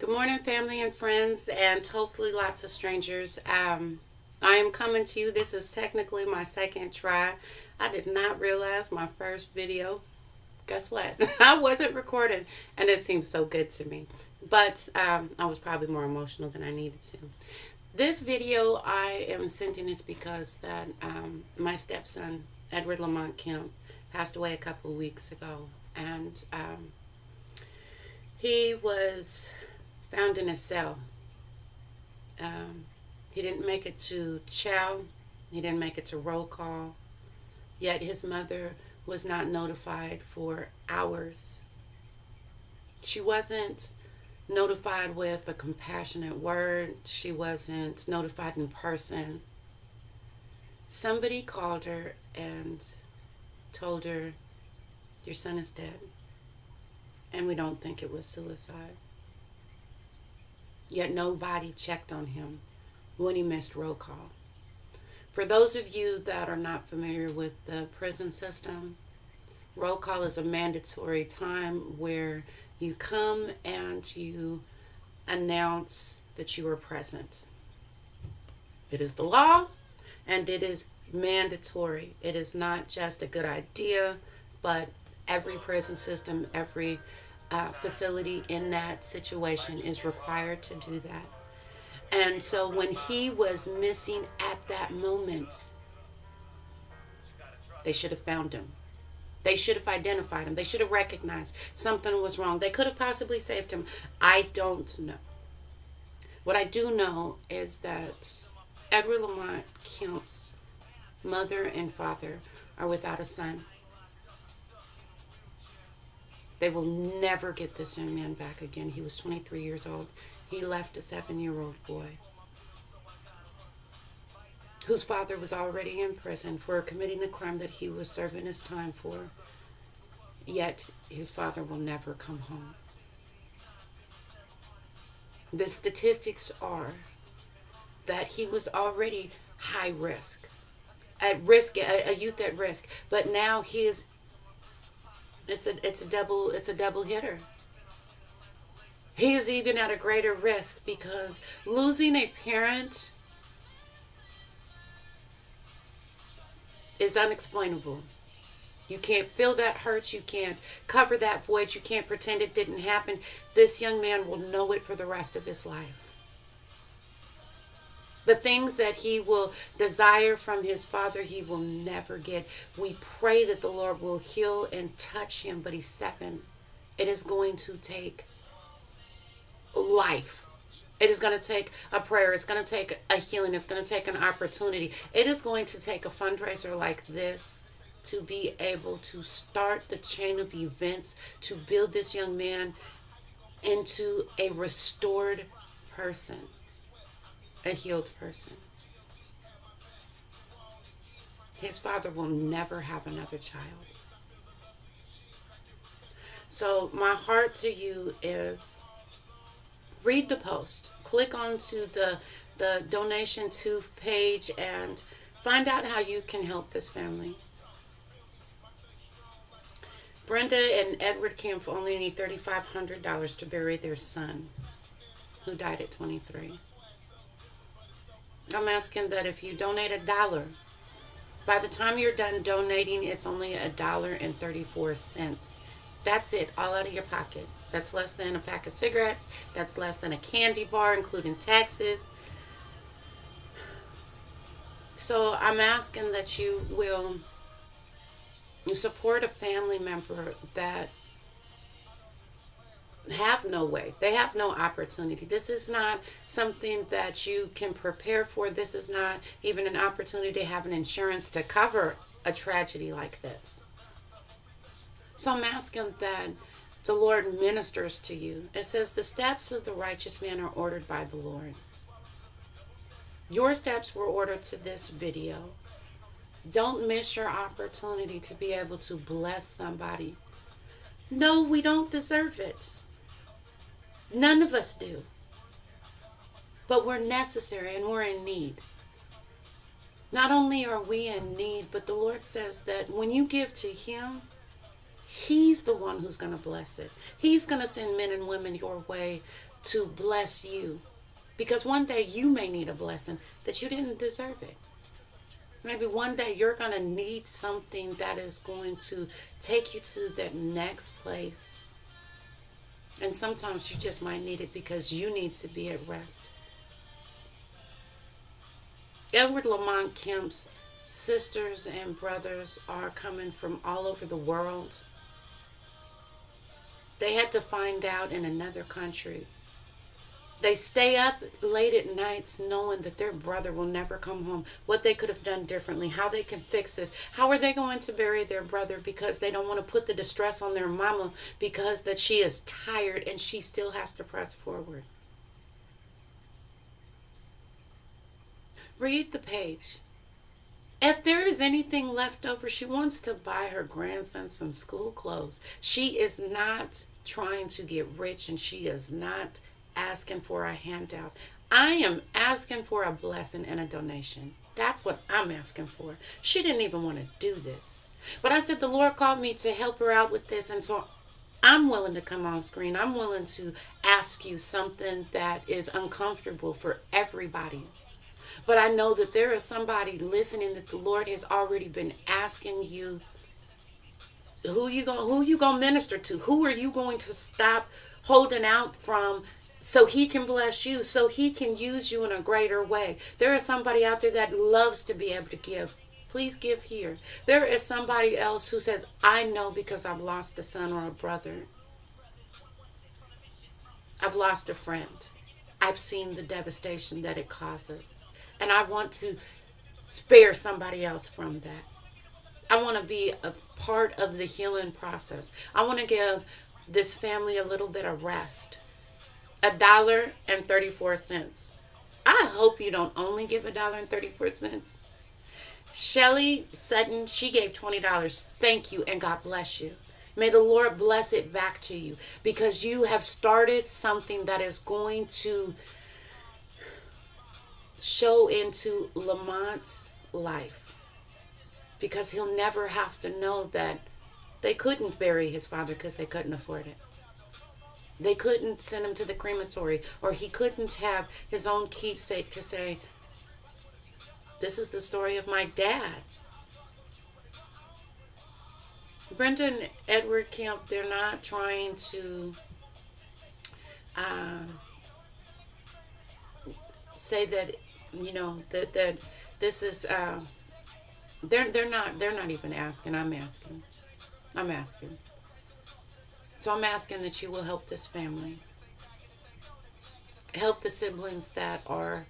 Good morning, family and friends, and hopefully lots of strangers. I am coming to you. This is technically my second try. I did not realize my first video. Guess what? I wasn't recording, and it seems so good to me. But I was probably more emotional than I needed to. This video I am sending is because that my stepson, Edward Kemp, passed away a couple of weeks ago, and he was found in a cell. He didn't make it to chow. He didn't make it to roll call. Yet his mother was not notified for hours. She wasn't notified with a compassionate word. She wasn't notified in person. Somebody called her and told her, "Your son is dead, and we don't think it was suicide." Yet nobody checked on him when he missed roll call. For those of you that are not familiar with the prison system, roll call is a mandatory time where you come and you announce that you are present. It is the law and it is mandatory. It is not just a good idea, but every prison system, every facility in that situation is required to do that. And so when he was missing at that moment, they should have found him. They should have identified him. They should have recognized something was wrong. They could have possibly saved him. I don't know. What I do know is that Edward Kemp's mother and father are without a son. They will never get this young man back again. He was 23 years old. He left a 7-year-old boy whose father was already in prison for committing a crime that he was serving his time for. Yet his father will never come home. The statistics are that he was already high risk, a youth at risk, but now he is. It's a double hitter. He is even at a greater risk because losing a parent is unexplainable. You can't feel that hurt. You can't cover that void. You can't pretend it didn't happen. This young man will know it for the rest of his life. The things that he will desire from his father, he will never get. We pray that the Lord will heal and touch him, but he's 7. It is going to take life. It is going to take a prayer. It's going to take a healing. It's going to take an opportunity. It is going to take a fundraiser like this to be able to start the chain of events to build this young man into a restored person, a healed person. His father will never have another child. So my heart to you is read the post. Click onto the donation to page and find out how you can help this family. Brenda and Edward Kemp only need $3,500 to bury their son, who died at 23. I'm asking that if you donate $1, by the time you're done donating, it's only $1.34. That's it, all out of your pocket. That's less than a pack of cigarettes. That's less than a candy bar, including taxes. So I'm asking that you will support a family member that have no way. They have no opportunity. This is not something that you can prepare for. This is not even an opportunity to have an insurance to cover a tragedy like this. So I'm asking that the Lord ministers to you. It says the steps of the righteous man are ordered by the Lord. Your steps were ordered to this video. Don't miss your opportunity to be able to bless somebody. No, we don't deserve it. None of us do. But we're necessary and we're in need. Not only are we in need, but the Lord says that when you give to Him, He's the one who's going to bless it. He's going to send men and women your way to bless you. Because one day you may need a blessing that you didn't deserve it. Maybe one day you're going to need something that is going to take you to that next place. And sometimes you just might need it because you need to be at rest. Edward Kemp's sisters and brothers are coming from all over the world. They had to find out in another country. They stay up late at nights knowing that their brother will never come home, what they could have done differently, how they can fix this. How are they going to bury their brother because they don't want to put the distress on their mama because that she is tired and she still has to press forward. Read the page. If there is anything left over, she wants to buy her grandson some school clothes. She is not trying to get rich and she is not asking for a handout. I am asking for a blessing and a donation. That's what I'm asking for. She didn't even want to do this. But I said the Lord called me to help her out with this, and so I'm willing to come on screen. I'm willing to ask you something that is uncomfortable for everybody. But I know that there is somebody listening that the Lord has already been asking you, who you gonna minister to? Who are you going to stop holding out from so he can bless you, so he can use you in a greater way? There is somebody out there that loves to be able to give. Please give here. There is somebody else who says, I know because I've lost a son or a brother. I've lost a friend. I've seen the devastation that it causes. And I want to spare somebody else from that. I want to be a part of the healing process. I want to give this family a little bit of rest. $1.34. I hope you don't only give $1.34. Shelly Sutton, she gave $20. Thank you and God bless you. May the Lord bless it back to you because you have started something that is going to show into Lamont's life, because he'll never have to know that they couldn't bury his father because they couldn't afford it. They couldn't send him to the crematory, or he couldn't have his own keepsake to say, this is the story of my dad. Brenda and Edward Kemp, they're not trying to say that, that this is, they're not even asking. I'm asking. So I'm asking that you will help this family. Help the siblings that are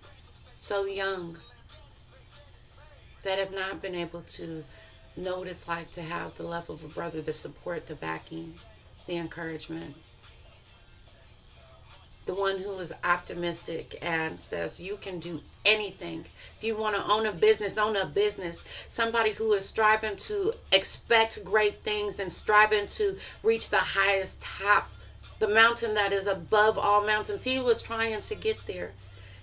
so young, that have not been able to know what it's like to have the love of a brother, the support, the backing, the encouragement. The one who is optimistic and says you can do anything. If you want to own a business, own a business. Somebody who is striving to expect great things and striving to reach the highest top, the mountain that is above all mountains. He was trying to get there.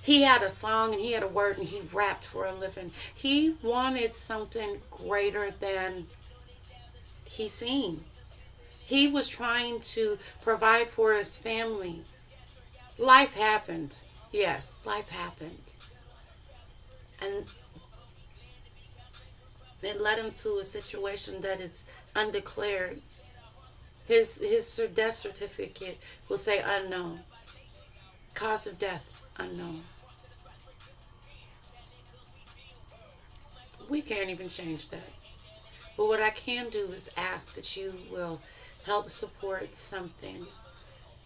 He had a song and he had a word and he rapped for a living. He wanted something greater than he seen. He was trying to provide for his family. Life happened. Yes, life happened. And it led him to a situation that it's undeclared. His death certificate will say unknown. Cause of death, unknown. We can't even change that. But what I can do is ask that you will help support something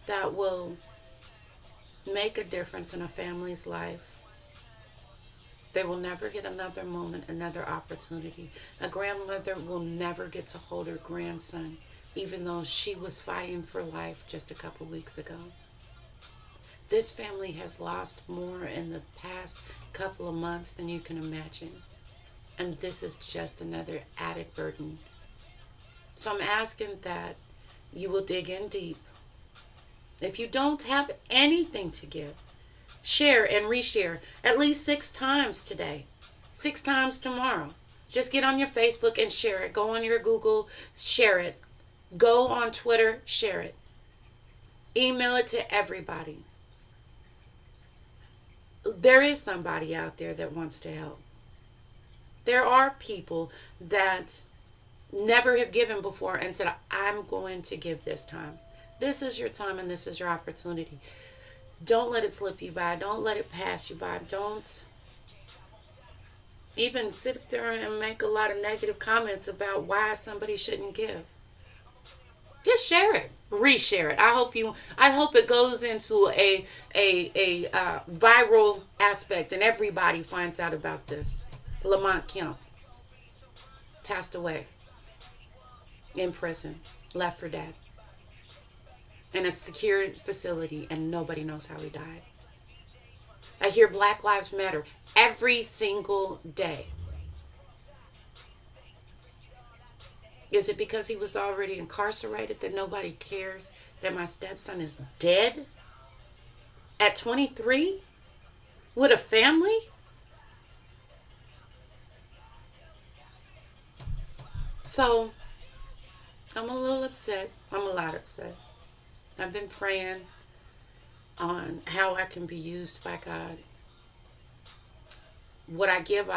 that will make a difference in a family's life. They will never get another moment, another opportunity. A grandmother will never get to hold her grandson, even though she was fighting for life just a couple weeks ago. This family has lost more in the past couple of months than you can imagine. And this is just another added burden. So I'm asking that you will dig in deep. If you don't have anything to give, share and reshare at least 6 times today, 6 times tomorrow. Just get on your Facebook and share it. Go on your Google, share it. Go on Twitter, share it. Email it to everybody. There is somebody out there that wants to help. There are people that never have given before and said, I'm going to give this time. This is your time and this is your opportunity. Don't let it slip you by. Don't let it pass you by. Don't even sit there and make a lot of negative comments about why somebody shouldn't give. Just share it, reshare it. I hope it goes into a viral aspect and everybody finds out about this. Lamont Kemp passed away in prison, left for dead in a secured facility, and nobody knows how he died. I hear Black Lives Matter every single day. Is it because he was already incarcerated that nobody cares that my stepson is dead at 23 with a family? So I'm a little upset. I'm a lot upset. I've been praying on how I can be used by God. What I give,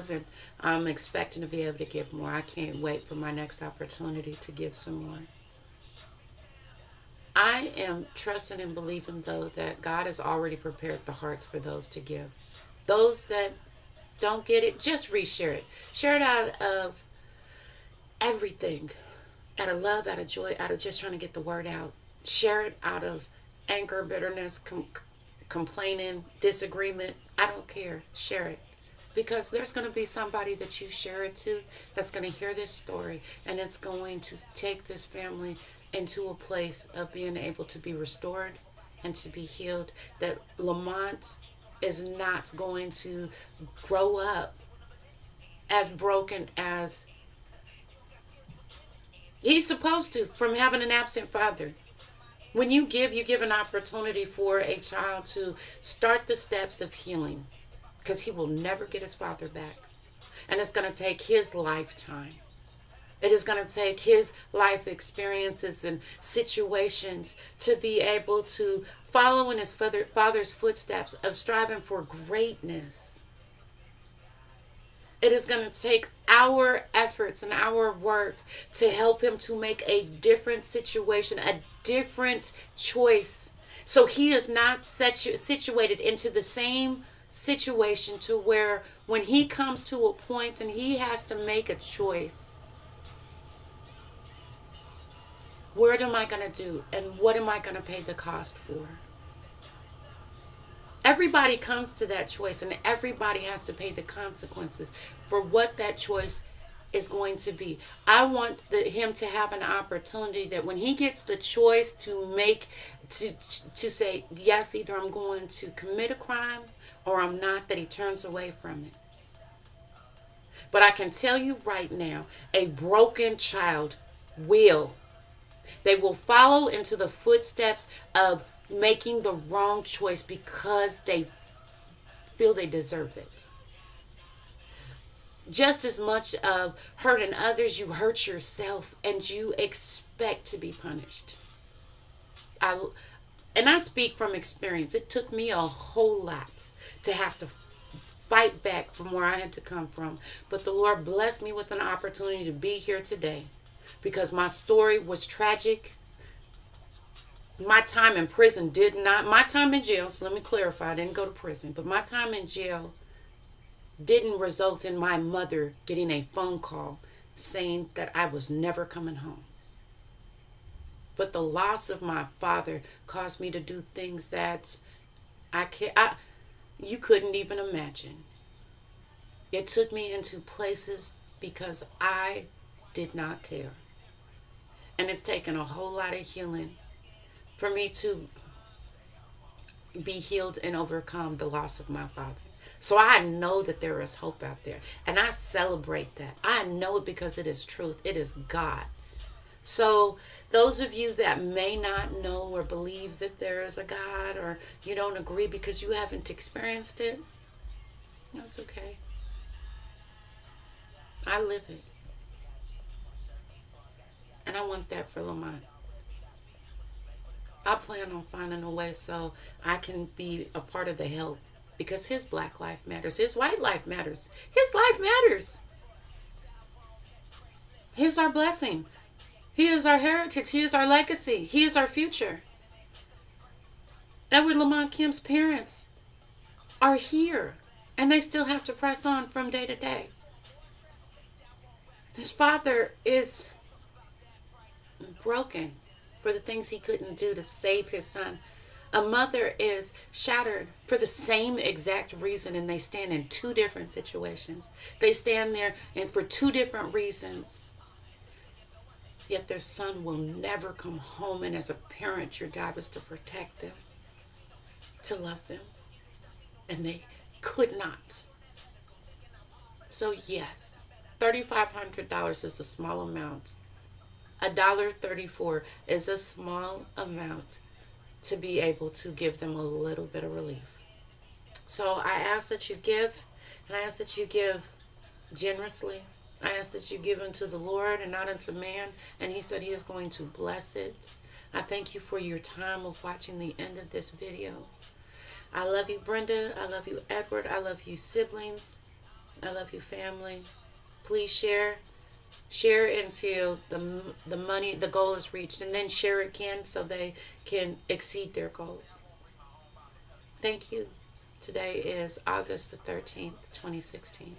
and I'm expecting to be able to give more. I can't wait for my next opportunity to give some more. I am trusting and believing, though, that God has already prepared the hearts for those to give. Those that don't get it, just reshare it. Share it out of everything, out of love, out of joy, out of just trying to get the word out. Share it out of anger, bitterness, complaining, disagreement. I don't care. Share it. Because there's going to be somebody that you share it to that's going to hear this story, and it's going to take this family into a place of being able to be restored and to be healed. That Lamont is not going to grow up as broken as he's supposed to from having an absent father. When you give an opportunity for a child to start the steps of healing, because he will never get his father back. And it's going to take his lifetime. It is going to take his life experiences and situations to be able to follow in his father's footsteps of striving for greatness. It is going to take our efforts and our work to help him to make a different situation, a different choice. So he is not situated into the same situation to where when he comes to a point and he has to make a choice, what am I going to do and what am I going to pay the cost for? Everybody comes to that choice, and everybody has to pay the consequences for what that choice is going to be. I want him to have an opportunity that when he gets the choice to make, to say, yes, either I'm going to commit a crime or I'm not, that he turns away from it. But I can tell you right now, a broken child they will follow into the footsteps of making the wrong choice because they feel they deserve it. Just as much of hurting others, you hurt yourself and you expect to be punished. I speak from experience. It took me a whole lot to have to fight back from where I had to come from. But the Lord blessed me with an opportunity to be here today because my story was tragic. My time in prison my time in jail, so let me clarify, I didn't go to prison, but my time in jail didn't result in my mother getting a phone call saying that I was never coming home. But the loss of my father caused me to do things that you couldn't even imagine. It took me into places because I did not care. And it's taken a whole lot of healing for me to be healed and overcome the loss of my father. So I know that there is hope out there. And I celebrate that. I know it because it is truth. It is God. So those of you that may not know or believe that there is a God, or you don't agree because you haven't experienced it, that's okay. I live it. And I want that for Lamont. I plan on finding a way so I can be a part of the help because his black life matters. His white life matters. His life matters. He is our blessing. He is our heritage. He is our legacy. He is our future. Edward Lamont Kemp's parents are here and they still have to press on from day to day. His father is broken for the things he couldn't do to save his son. A mother is shattered for the same exact reason, and they stand in two different situations. They stand there and for two different reasons. Yet their son will never come home, and as a parent, your job is to protect them, to love them, and they could not. So yes, $3,500 is a small amount. $1.34 is a small amount to be able to give them a little bit of relief. So I ask that you give, and I ask that you give generously. I ask that you give unto the Lord and not unto man, and he said he is going to bless it. I thank you for your time of watching the end of this video. I love you, Brenda. I love you, Edward. I love you, siblings. I love you, family. Please share. Share until the money, the goal is reached, and then share again so they can exceed their goals. Thank you. Today is August the 13th, 2016.